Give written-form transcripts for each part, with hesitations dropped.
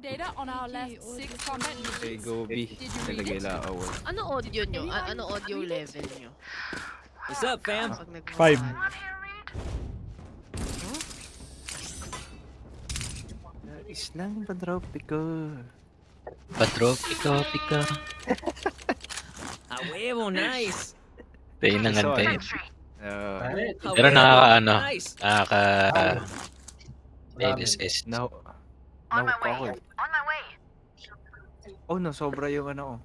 data on our last 6 combat Okay, missions. go B. Did you read Nilagay it? lang ako. Ano audio nyo? Ano audio level nyo? What's up, fam? Pag Five. Islang Padropiko. Pika. A huevo, nice. Tayo nang antay. A Pero huevo, nakaka-ano, nice. LSS. Nahook ako eh. Oh no, sobra yung ano ko.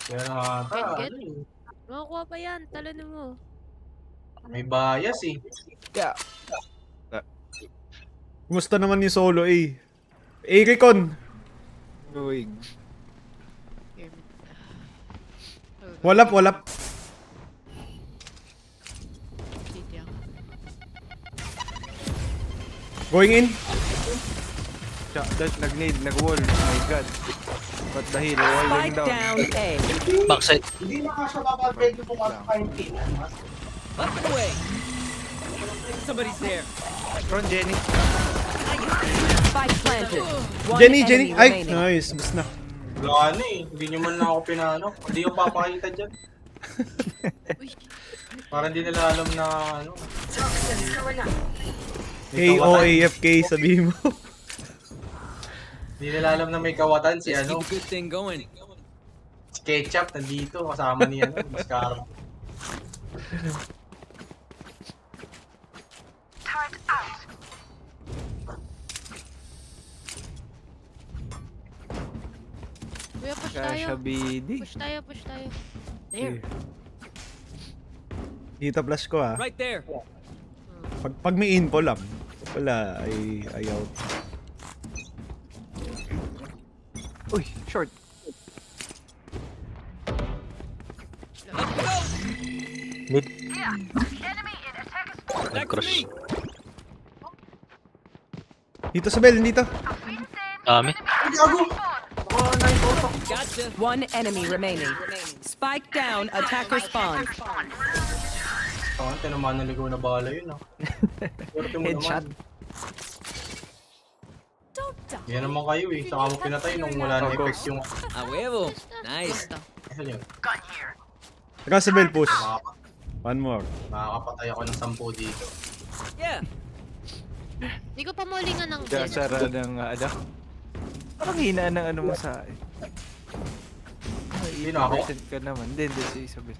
Kaya nakata, Get. Makakuha pa yan. Talanin mo. may bias eh. Yeah. Kumusta naman ni Solo eh? Recon! Going. Walap. City ako. Going in. That nag-need, nag-wall. Oh my god. What the hell? Walling Spike down. down A. Backside. Hindi na nga siya papapwede pumasok kayong team. Up and away. Somebody's there. Ron, Jenny. Spike planted. One Jenny. enemy Ay, remaining. nice. Bus na. Wala na eh. Hindi nyo man na ako pinano. Hindi ko papakita dyan. Parang hindi nila alam na ano. KOAFK sabihin mo. Hindi nila alam na may kawatan si Let's ano. keep the good thing going. Si Ketchup nandito kasama ni ano. Mascara. Kuya, push Kaya siya tayo. BD. Push tayo. There. Dito flash ko ah. Right there. Pag may info lang. Wala, ay out. Uy, short. Let's go. Mid. Back to Cross. me. Dito sa bell, dito. Dami. Gotcha. One enemy remaining. Spike down. Attacker spawn. Saan, tinamaan ng ligaw na bala yun ah. Swerte mo Headshot. naman. Yan naman kayo eh. Saka mo pinatay nung wala na effect yung... A huevo. Nice. Ano yun? Saka sa bell push. One more. Makakapatay ako ng 10 dito. Yeah. Hindi ko pa mulingan ng Kaya gen. sara ng ano. Parang hina ng ano mo sa akin. Sino ako? 80% ka naman. Hindi si Isabel.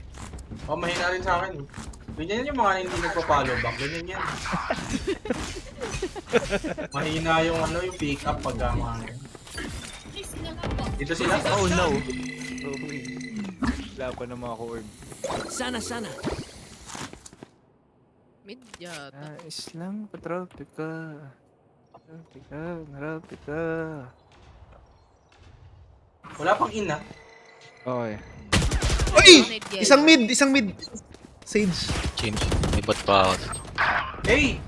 Oh, mahina rin sa akin eh. Ganyan yung mga hindi nagpa-follow back. Ganyan yan. Mahina yung ano, yung pick up pagka mga... Dito sila? Oh no. Okay. Wala pa na mga ko-orb. Sana. Mid yata. Nice lang, Patropika. Patropika. Wala pang ina. Okay. Uy! Isang mid. Sage. Change. May bot pa ako. Hey!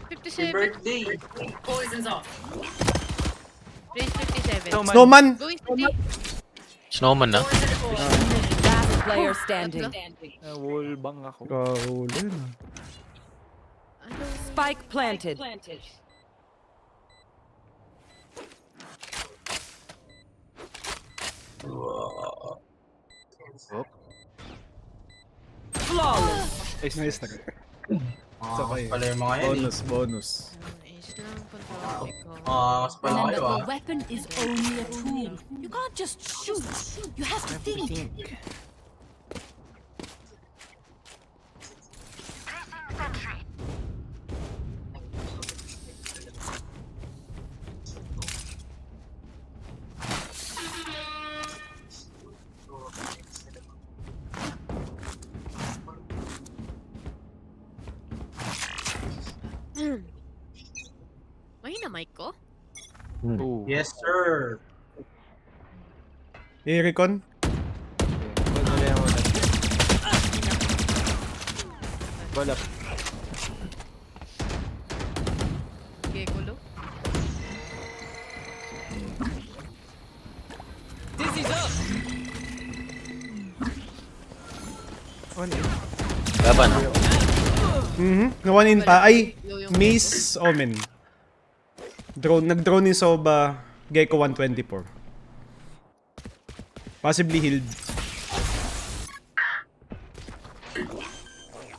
Happy 57. birthday! Range 57. Snowman. Going city. Snowman na. Last player standing. Wall bang ako. Kaulan. Spike planted. Flawless. Nice na. Sabay. Pala yung mga yan eh. Bonus. Ace lang. Pantraffic ko. Mas pala kayo ah. weapon is only a tool. You can't just shoot. You have to think. Mahina mic ko? Oh. Yes sir! Recon. Wala mo na. Wala. Gekulo. Dizzy's up. One in. Laban. Na one in pa. Ay, Miss Omen. Nag-drone ni Soba, Gecko 124. Possibly healed.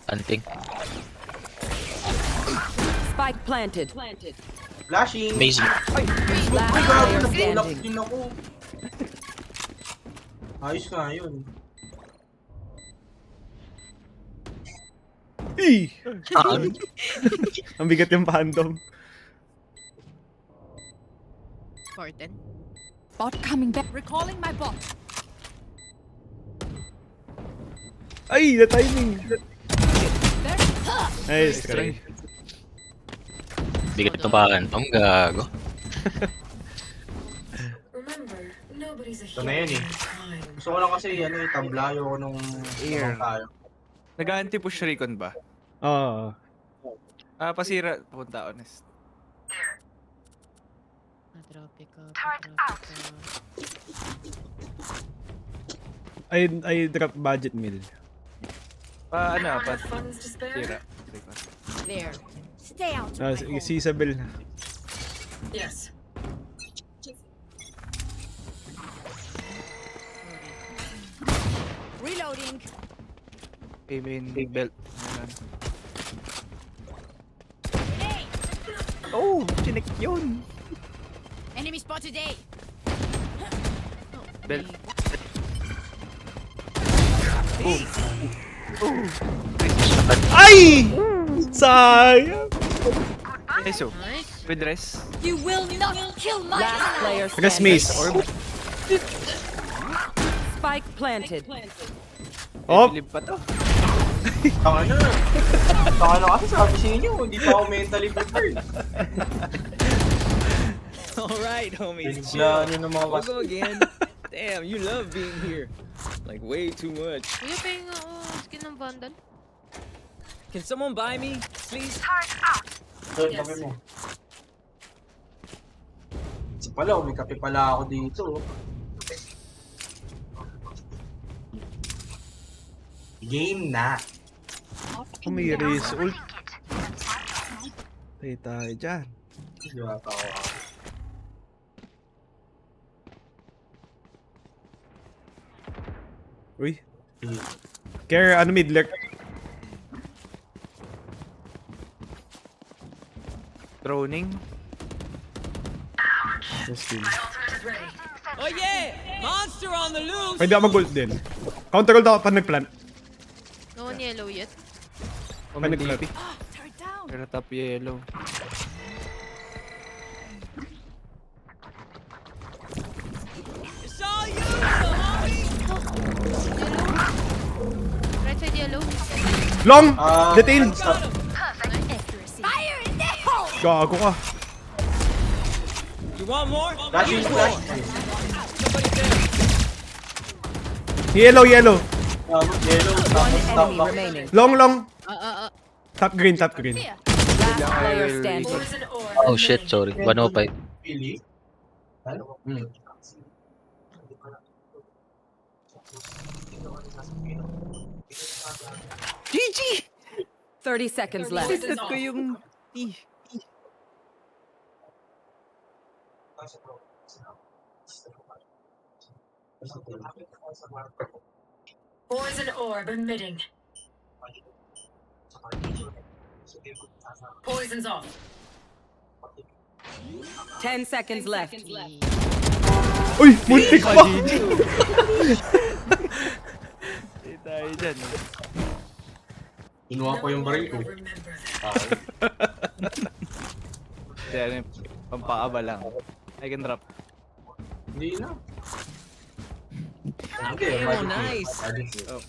Hunting. Spike planted. Flashing! Amazing. Last Ay, gago, player nag-block standing. din ako. Ayos nga yun. Hey! Ang bigat yung fandom. Spartan. Bot coming back. Recalling my bot. Ay, the timing! Nice try. Bigat itong pakan. Ang gago. Ito na yun eh. Gusto ko lang kasi tablayo ko nung Ear. tayo. Nag-anti-push recon ba? Oo. Pasira. Punta, honest. Patropic ka. I drop budget mill. Pasira. Recon. There. Stay out. Si Isabel na. Reloading. Main belt. Ayan. Oh! Chinek yun! Enemy spotted A. Belt. Ay! Sayang! Nice oh. Nice. With rest. You will not kill my Last player Rest standing. mace. Spike planted. Oh! Believe pa to. Taka na. Taka na kasi sabi sa inyo, hindi pa ako mentally prepared. Alright, homies. Binigla nyo ng mga We'll go again. Damn, you love being here. Like, way too much. Kuya, pahing ako skin ng Vandal. Can someone buy me, please? So, kape mo. Kasi pala, may kape pala ako dito. Game na. Kung may raise ult. Tayo tayo dyan. Hindi ba ako? Uy. Care, ano mid lurk? Droning. Yes, team. Oh yeah! Monster on the loose! Pwede ako mag-ult din. Counter ult ako pag nag-plant. No one yellow yet. Pag nag-plant. Turret down. Pero top yellow. It's all you, homie! Right side yellow. Long! Detained! Got him! Fire in the hole. Gago ka. You want more? Flashing, More. flash. Somebody there. Yellow, yellow. Yellow, One tapos top, enemy top. remaining. Long, long. Ah. Top green, top green. Here. Last player standing. Oh shit, sorry. 105. Really? Ano? GG! 30 seconds left. Sitat ko yung... Poison orb emitting. Poison's off. 10 seconds left. Uy! Muntik pa! Tayo tayo dyan. Kinuha ko yung baril ko. Remember that. Yan, pampaaba lang. I can drop. Hindi na. Oh, nice. Oh.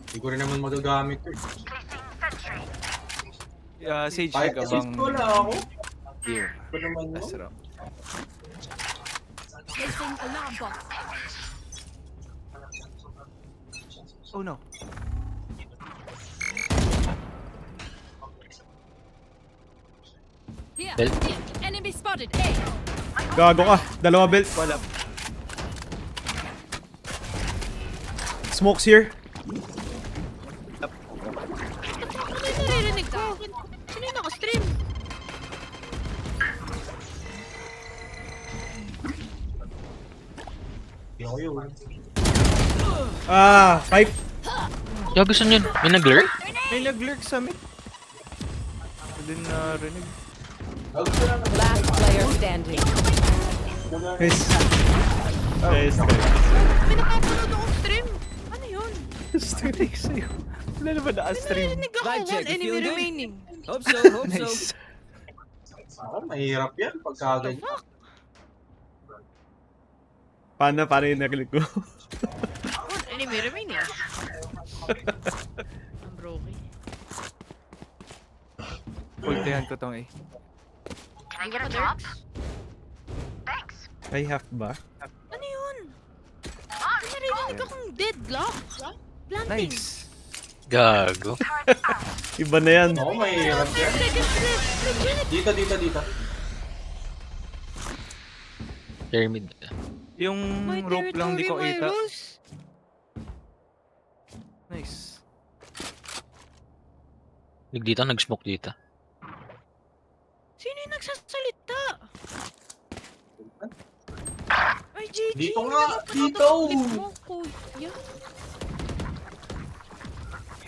Hindi ko rin naman magagamit ko. Sage Kahit ka assist bang wala ako. gear? Ito naman mo. Asro. Placing alarm bot. Oh no. Here. Belt. Enemy spotted A. Gago ka. Dalawa belt. Wala. Smokes here. Ano yung naririnig ko? Sino yung naka-stream? ko yun. Ah, pipe. Yo, gusto nyo, may nag-lurk? May nag-lurk sa mid. Hindi na rinig. Last player standing. Nice. Nice. May nakapanood akong stream. Ano yun? Streaming sa'yo. Wala naman na-stream. Narinig ako, Vibe check, one you enemy feeling good? remaining. Hope so, hope so. Nice. Ako, mahirap yan pagka ganyan. Paano yung nag-click ko? One enemy remaining. Ang broken. Pultihan ko tong eh. Hindi ka pa dirt? Ay, half ba? Ano yun? May narinig akong deadlock. Planting. Nice. Gago. Iba na yan. Ako, mahirap yan. Seconds left. Legit. Dito. Pyramid. Yung My rope lang di ko territory, my kita. rules. Nice. Dito, nag-smoke dito. Sino yung nagsasalita? Ay, GG. Dito nga, dito. Clip mo, kuya.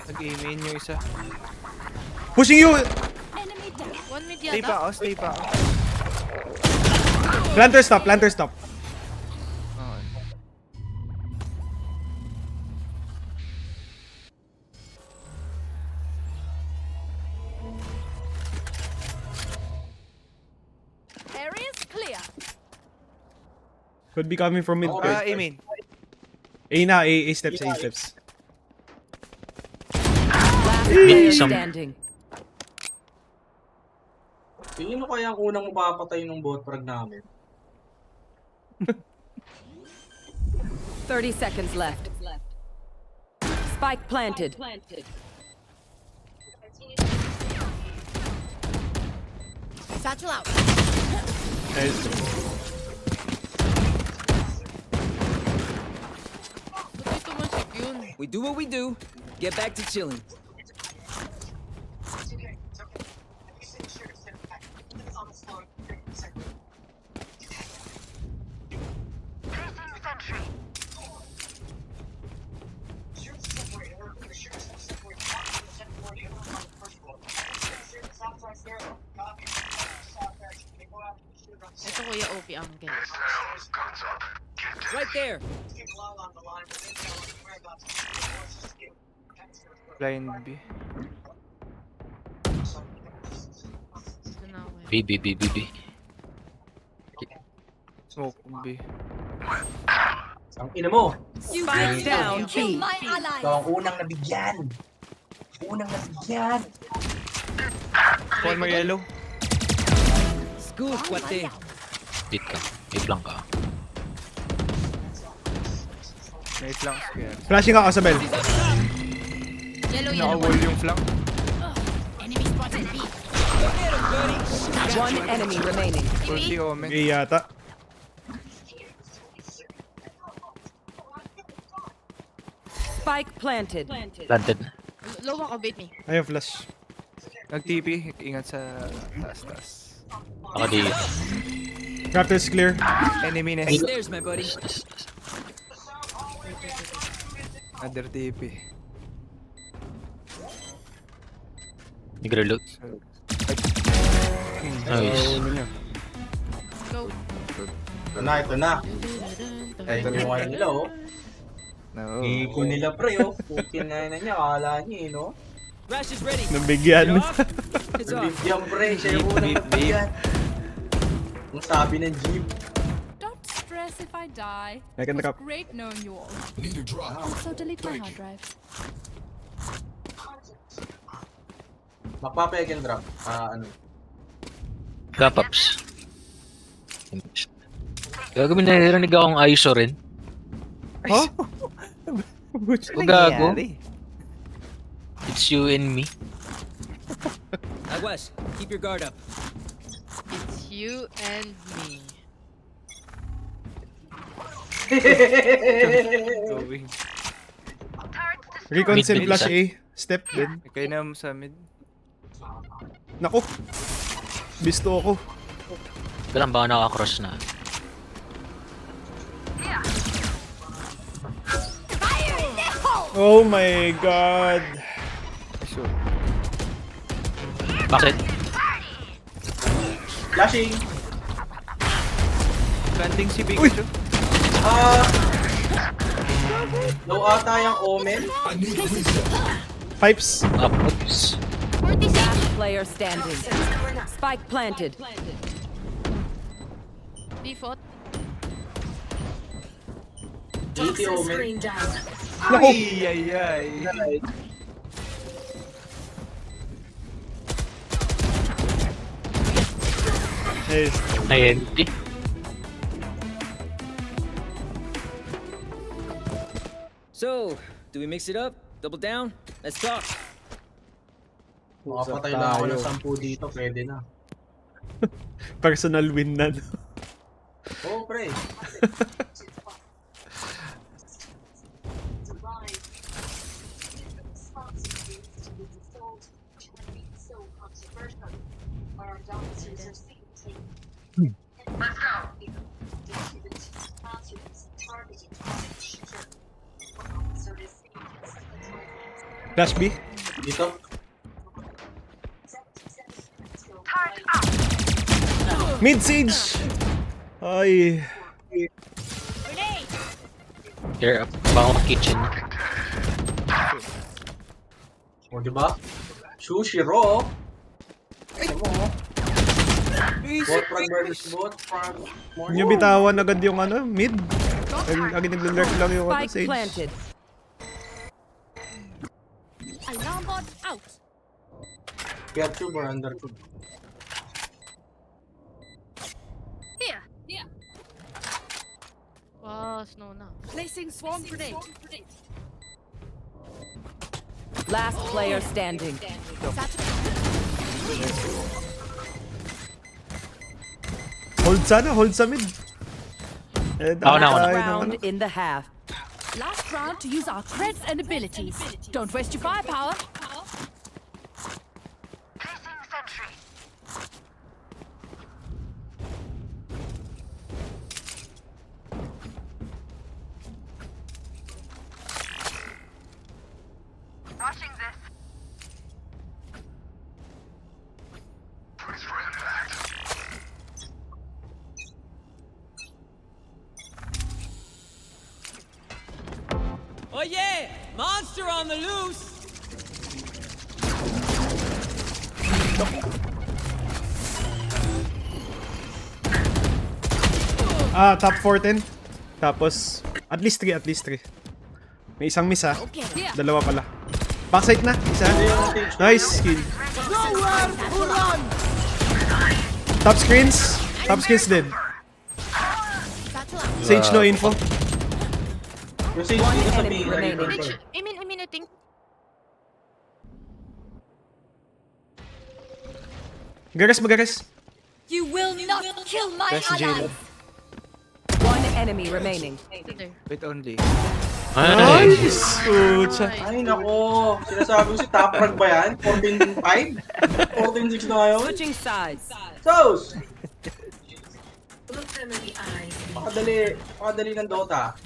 Nag-aim yung isa. Pushing you! Enemy down. One mid Stay yata. pa ako, stay pa ako. Planter stop. Okay. Area's clear. Could be coming from mid. Ah, aiming. A na, A steps. Last Mid, player isang- standing. Tingin mo kaya ang unang mapapatay ng bot frag namin? 30 seconds left. Spike planted. Satchel out. Nice. Ba't ito masik yun? We do what we do. Get back to chilling. Ito kuya OP Uncle. Right there. Blind B. Ito na ako eh. B. Smoke B. Ang ina mo! Spike down Kill B. my ally. Ikaw ang unang nabigyan! One more yellow. Scoop, cuate. Dito ka. Wait lang ka. May flank square. Flashing ako sa bell. Yellow. Naka-wall yung flank. Enemy spotted B. One enemy remaining. Ulti omen. A yata. Spike planted. Planted. Low ako, bait me. Ayun, flash. Nag-TP. Ingat sa taas. Ako dito. Raptors clear. Enemy nest. There's my buddy. Other TP. Nag-reload. Nice. Go. Ito na. Ito yung ano nila, oh. No. Iko nila, pre, oh. Pukin na niya, akala niya, no? Rash is ready. Nabigyan. It's off. Bigyan, pre. Siya yung unang nabigyan. Ang sabi ng Jeep. Don't stress if I die. I can It was drop. great knowing you all. Also delete my hard drive. Magpapay can drop. Ano? Gapaps. Gagawin na narinig akong ISO rin. Huh? O gago. It's you and me. Aguas, keep your guard up. It's you and me. Going. Recon send Mid, flash mid, A. Step din. Okay na sa mid. Naku. Bisto ako. Kailan ba ako nakakross na? Oh my god. Sure. Bakit? Flashing. Planting si Pikachu. Low ata yung Omen. Pipes. Oops. Last player standing. Spike planted. Default. Easy Toxin Omen. screen down. Ay, ay, ay. Nice. Na-empty. So, do we mix it up? Double down? Let's talk. Makapatay na ako ng 10 dito, pwede na. Personal win na. No? Oo, pre. Flash B. Dito. Mid siege. Ay. Here, baka kitchen. O, diba? Sushi raw. Ano mo? Bot frag versus bot frag. Yung bitawan agad yung ano, mid. Agad naglalurk lang yung ano, Spike sage. planted. Alarm bot out. Get tube or under tube? Here. Here. Wow, snow na. Placing swarm grenade. Last player standing. Hold sana, hold sa mid. Eh, Ako na, ako na. tayo ng Round ano. in the half. Last round to use our creds and abilities. Don't waste your firepower. Oh yeah! Monster on the loose! Top 14. Tapos, at least 3, at least 3. May isang miss ha. Okay. Here. Dalawa pala. Backside na, isa. Nice kill. Top screens. Top screens dead. Sage no info. Yung sage dito sa enemy B. remaining. I mean, I think. Magares. You will not kill my Best J-Lo. allies. One enemy remaining. There. Wait only. Ay, Nice! Pucha. Ay, nako. Sinasabi ko si top rank ba yan? 14-5? 14-6 na ngayon? Switching sides. Sos! Look them in the eyes. Pakadali ng Dota.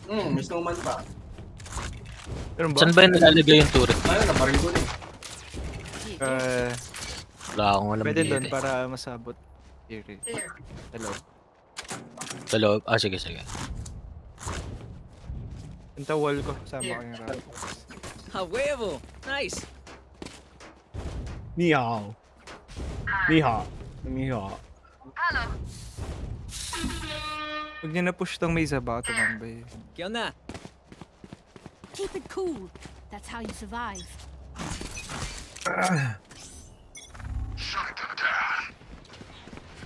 May snowman pa. Meron ba? saan ba yung nilalagay yung turret? Ayun, naparil ko din. Wala akong alam Pwede dito. doon para masabot. Here, There. hello. Sa loob. Ah, sige. Punta wall ko. Sama ko yung rap. A huevo! Nice! Ni hao. Ni hao. Huwag niya na-push tong may zaba. Tumambay. ¿Qué onda? Keep it cool. That's how you survive.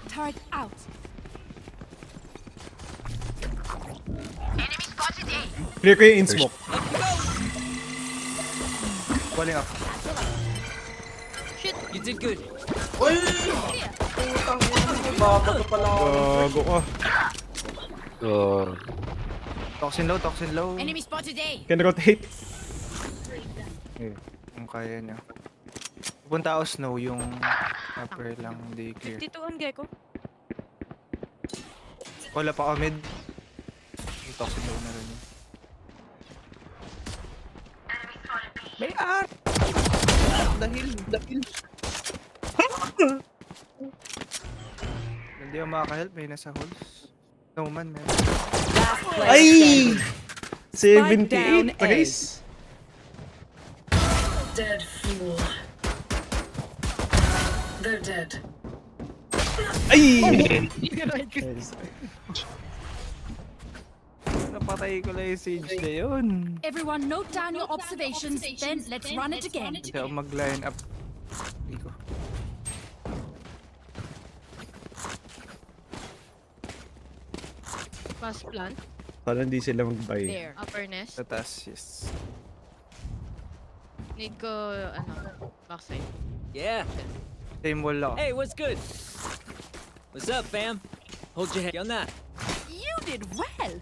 Turret out. Clear ko yung in-smoke. Calling up. You did good. Uy! Putang ina, babato pala ako. Gago ka. Toxin low. Enemy spotted A. Can rotate. Eh, kung kaya niya. Punta ako snow yung upper lang. Hindi clear. 52 on Gecko. Wala pa ako mid. Yung toxin low na rin. May ar! Dahil. Hindi ako makaka-help, may nasa holes. No man, man. Last player Ay! standing. 78, down, A. Trace. Dead fool. They're dead. Ay! Napatay ko lang yung siege na yun. Everyone note down your observations, then let's run it again. Hindi ako mag-line up. Hindi ko. Pass plant. Para hindi sila mag-buy. There. Upper nest. Sa taas, yes. Need ko, backside. Yeah. Same wall ako. Hey, what's good? What's up, fam? Hold your head on that. You did well.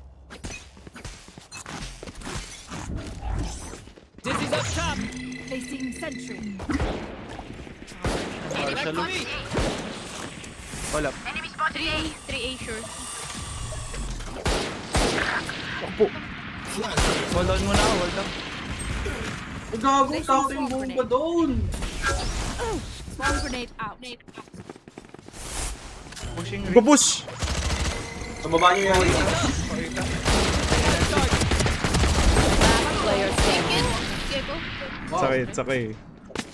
Dizzy's up top. Placing sentry. Wall up. 3A sure. Hold on muna ako, hold on. Gago, tao yung bomba doon. Bomb grenade out. Pushing ring. Ipapush! Sa baba niyo yan. Player standing. Wow. Sakay.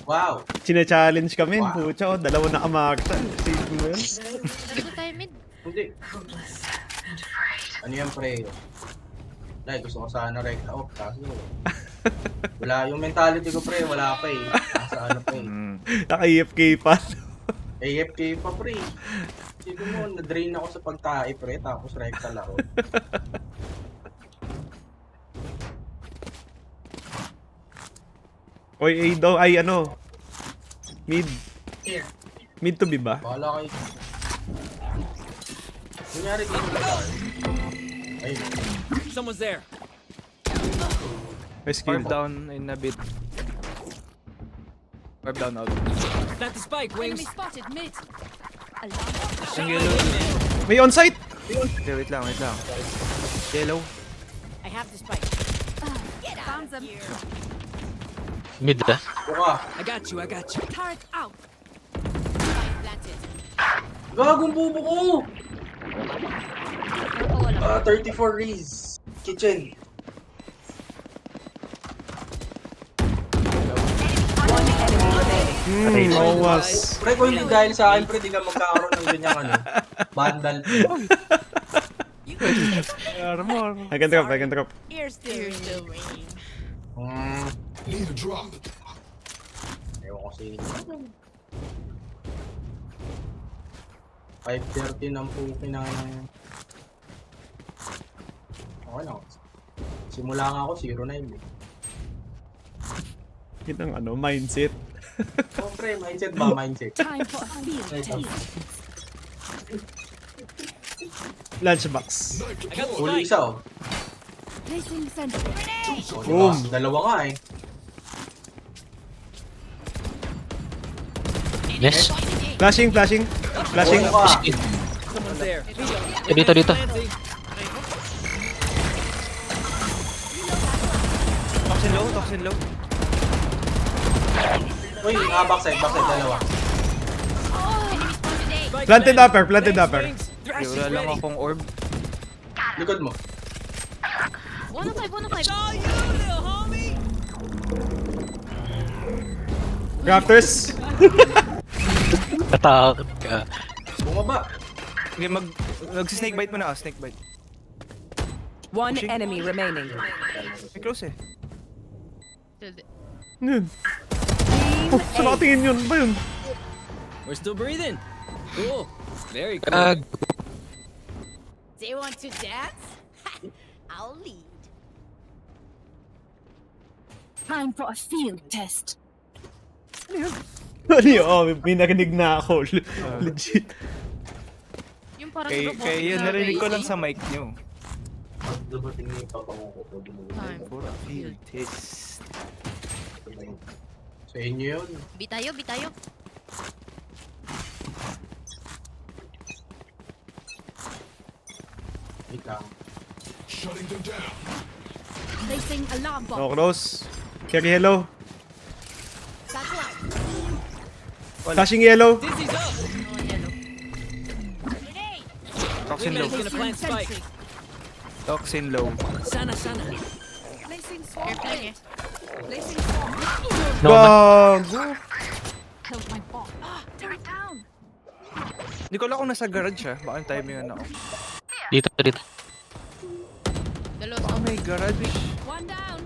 Wow. Chine-challenge kami. Wow. Pucha, oh, dalawa na kamakta. Save mo yan. Ano tayo mid? Hindi. Hopeless and afraid. Ano yan, pre? Like, gusto ko sana rekta off. Kaso, wala yung mentality ko, pre. Wala pa eh. Nasa ano pa eh. Naka-AFK pa. AFK pa, pre. Sige mo, na-drain ako sa pagtae, pre. Tapos rekta lang ako. Oy, A daw. Ay, ano. Mid. Here. Mid to B ba? Bahala kayo. Kunyari dito lang. Ayun. Someone's there. May skill. Orb down in a bit. Orb down out. Not the spike, Enemy wings. spotted mid. Alarm. Yung yellow. May on-site! Okay, wait lang. Yellow. I have the spike. Found them. Mid ah. Buka. I got you. Turret out. Planted. Gagong bubo ko! 34 Rees. Kitchen. One enemy remaining. Bawas. Pre, kung hindi dahil sa akin, pre, di ka magkakaroon ng ganyang ano. Bandal. Armor. I can drop. Ears still ringing. Need a drop. Ewan ko si... 5:30 ng puki ng... Okay lang. Simula nga ako, 09 eh. Yun ang ano, mindset. Oh, pre, mindset ba? Mindset. Time for a field test. Lunchbox. I got the Huli spike. isa oh. Placing sentry. Oh, Boom. diba? Dalawa nga eh. Yes. Flashing. Oo ka. Someone's there. Dito. Planting. Toxin low. Uy, backside, dalawa. Planted upper. Wings. Okay, Thrash is wala lang ready. akong orb. Likod mo. 105. Saw you, little homie. Raptors. Natakot ka. Bumaba. Okay, mag-snake bite mo na ako. Snake bite. One enemy remaining. May close eh. Yun. Oh, saan nakatingin yun? Ba yun? We're still breathing. Cool. Very cool. Gag. They want to dance? I'll lead. Time for a field test. Ano yun? Oh, may narinig na ako. Legit. Yung parang Kaya yun, narinig ko lang sa mic nyo. Dumating yung papango ko. Time. For a field test. Sa inyo yun. Bitayo. Wait lang. Placing alarm bomb. No close. Carry hello. Flashing yellow. Dizzy's up. Toxin low. Wingman's gonna plant spike. Toxin low. Sana. Placing swarm. Careful lang eh. Placing swarm. Gago. Killed my bot. Turret down. Hindi ko alam kung nasa garage siya. Baka yung timing ako. Dito. Dalawa Baka sa may garage. One down.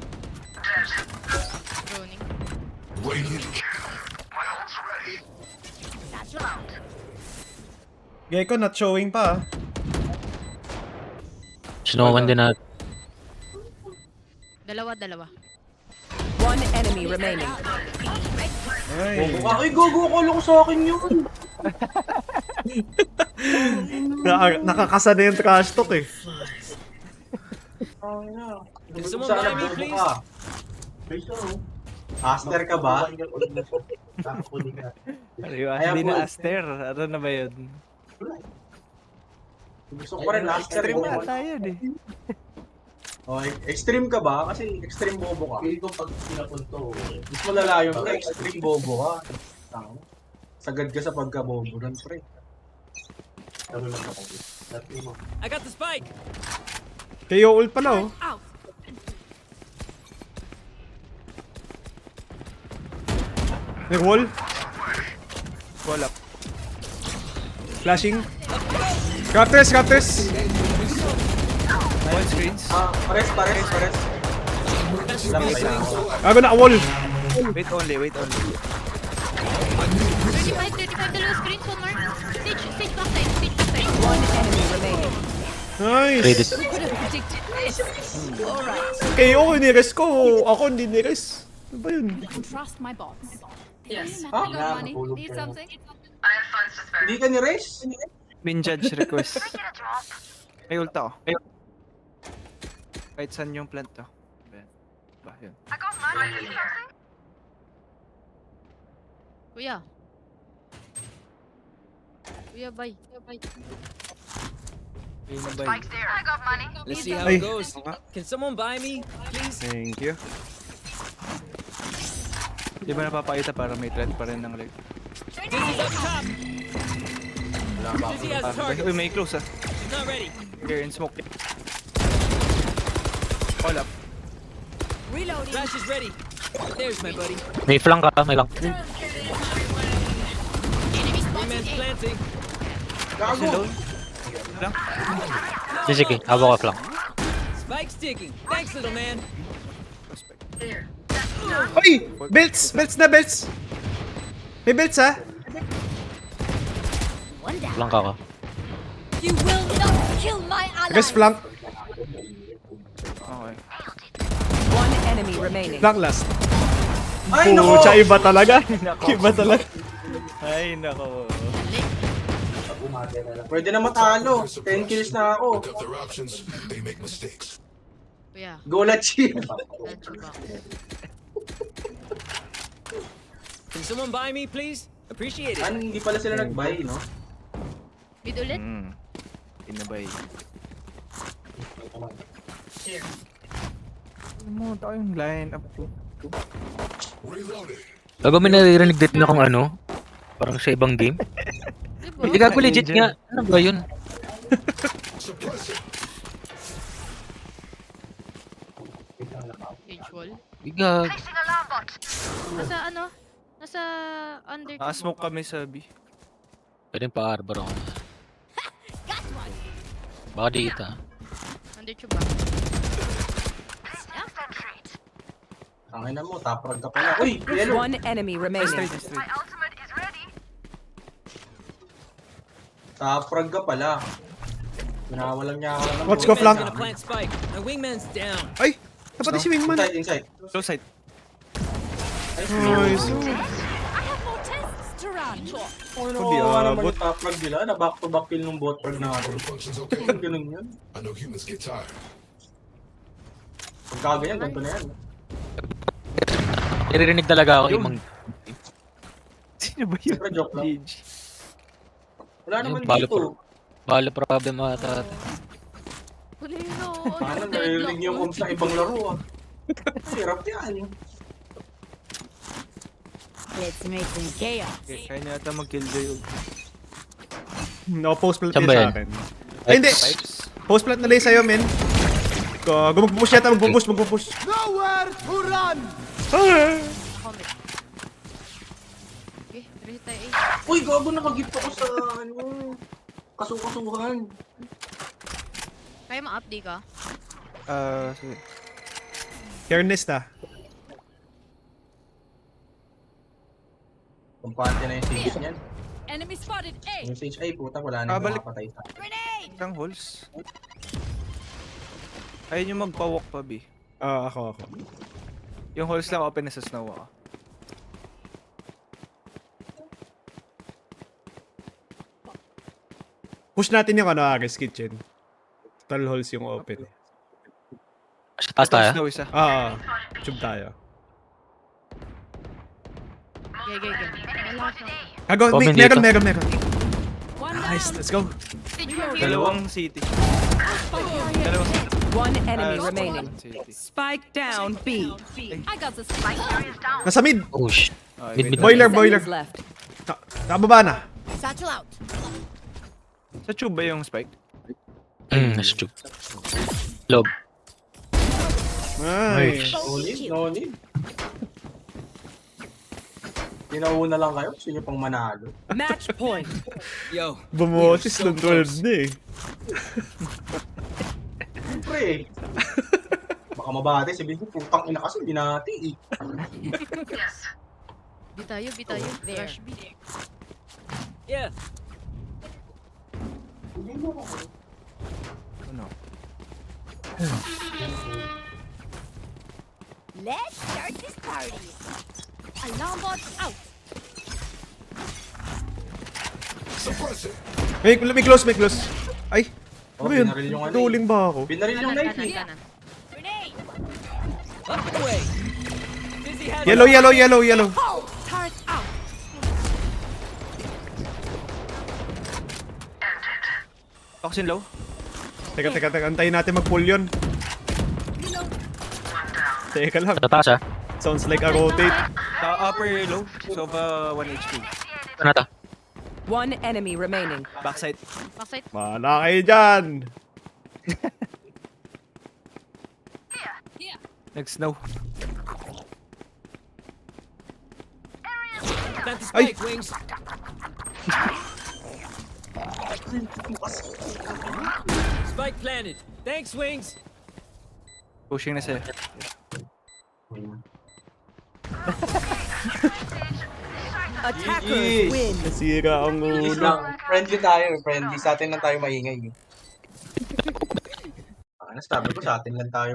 droning. Gecko not showing pa. Sinoman din natin. Dalawa. One enemy remaining. Ay. Ay, gogo ko sa akin yun. Nakakasana yung trash talk eh. Can someone buy me, please? Aster ka ba? Kaya Hindi po. na Aster. Ano na ba yun? Gusto ko pa rin Aster. Extreme na tayo eh. Okay, extreme ka ba? Kasi extreme bobo ka. Hindi ko pag pinapunto. Mas malalayo ka, extreme bobo ka. Sagad ka sa pagka-bobo nun, pre. I got the spike. Kayo ult pala oh. Out. May wall. Wall up. Flashing. Raptors. One screens. Pares. Lang tayo. Gago na wall. Wait only. 35 dalawa screens. One more. Stage backside. One enemy remaining. Nice. Ready. Could have predicted this. Alright. Kayo ni-res ko. Ako hindi ni-res. Ano ba yun? Trust my bots. Yes. Ah, I got money. Need something? Hindi ka ni Race? Min judge request. May ult ako. Kahit saan yung plant to. Ba, yun. Kuya, bye. Yun na ba yun? Let's see how Ay. it goes. Can someone buy me, please? Thank you. Di ba napapakita para may threat pa rin ng leg? Dizzy's up top. Dizzy has a target. Uy, may close ah. She's not ready. Here in smoke. All up. Reloading. Flash is ready. There's my buddy. May flank ka, may lang. Wingman's planting. Gago! Lang. Sige, habo ka flank. Spike's ticking. Thanks, little man. There. Oy! Belts! May belts ha? Flank ka. You will not kill my ally. Guys, flank. Okay. One enemy remaining. Flank last. Ay, nako! Pucha, iba talaga. Iba talaga. Ay, nako. Pwede na matalo. 10 kills na ako. Kuya, Go la chill. let's go back. Can someone buy me, please? Appreciate it. Hindi pala sila nag-buy, no? Mid ulit? Inabay. Here. Ano mo tayong line up to? Gago, may naririnig din akong ano. Parang sa ibang game. Diba? Hindi gago, legit nga. Ano ba yun? Cage wall. Biga. Nasa ano? Nasa under. Smoke kami sa B. Pwede pa-arbor ako. Baka dito ah. Under chuba. Tangin na mo, taprag ka pala. Uy, yellow! One enemy remaining. Straight. Taprag ka pala. Pinawalan niya ako ng Watch ko bote. flank. Gonna plant spike. My wingman's down. Ay! Napatay si Wingman. Inside. Close side. Nice. I have more tests to run. Ano Hindi, naman abot. yung taprag nila na back-to-back kill ng bot frag natin. Ganun yun. Pagkaganyan, ganito na yan. Naririnig talaga ako yung mga... Sino ba yun? Siyempre, joke lang. Gage. Wala naman Balo dito. Balo problem ata. Kulino. Paano narinig niyo kung sa ibang laro ah. Hirap yan. Let's make some chaos. Okay, kaya niya ata mag-kill Joy. No, post plant Saan yun ba sa yan? akin. Ay, hindi! Pipes. Post plant na lang sa'yo, men. Magpupush yata, magpupush. Comment. Okay, reset tayo A. Uy, gago, nakagift ako sa, kasukasuhan. Kaya ma-update ka? Sige. Fairness ta. Kumpante na yung stage niyan. Enemy spotted A. Yung stage ay puta, wala na yung Balik. makapatay sa akin. Isang holes. Ayun yung magpa-walk pa, B. Ako. Yung holes lang open na sa snow ako. Push natin yung Aris Kitchen. Total holes yung open. Sa taas tayo. Snow isa. Tube tayo. Okay. Wala siya. Hago, Open meron. One Nice, down. let's go. Stage 4 Dalawang city. Dalawang city. One enemy Ah, remaining. City. Spike down B. I got the spike. Nasa mid. Oh, shit. Okay, Mid. Boiler. Seconds left. Nakababa na. Satchel out. Sa tube ba yung spike? Nice tube. Loob. Nice. No need. Pinauna lang kayo, gusto nyo pang manalo. Match point. Yo, Bumoses lang tulad na eh. Siyempre. Baka mabate, sabihin ko, putang ina kasi, hindi natin eh. B tayo. Rush B. yeah. Ano? Let's start this party. Alarm bot out. May close. Ay, Oh, ano yun? binaril yung ano eh. Duling ba ako? Binaril yung knife eh. Kanan. Grenade. Up and away. Dizzy has Yellow. Turret out. Toxin low? Teka, antayin natin mag-pull yun. Teka lang, Sa taas ah. sounds like a rotate. Sa upper low. So, 1 HP. Ito na ta. One enemy remaining. Backside. Backside. Mahala kayo dyan! Nag-snow. Plant the Ay! spike, Wings. Spike planted. Thanks, Wings. Pushing na siya. Attackers win. Nasira ang Please ulo. lang. Friendly tayo, friendly. Sa atin lang tayo maingay. Sabi ko, sa atin lang tayo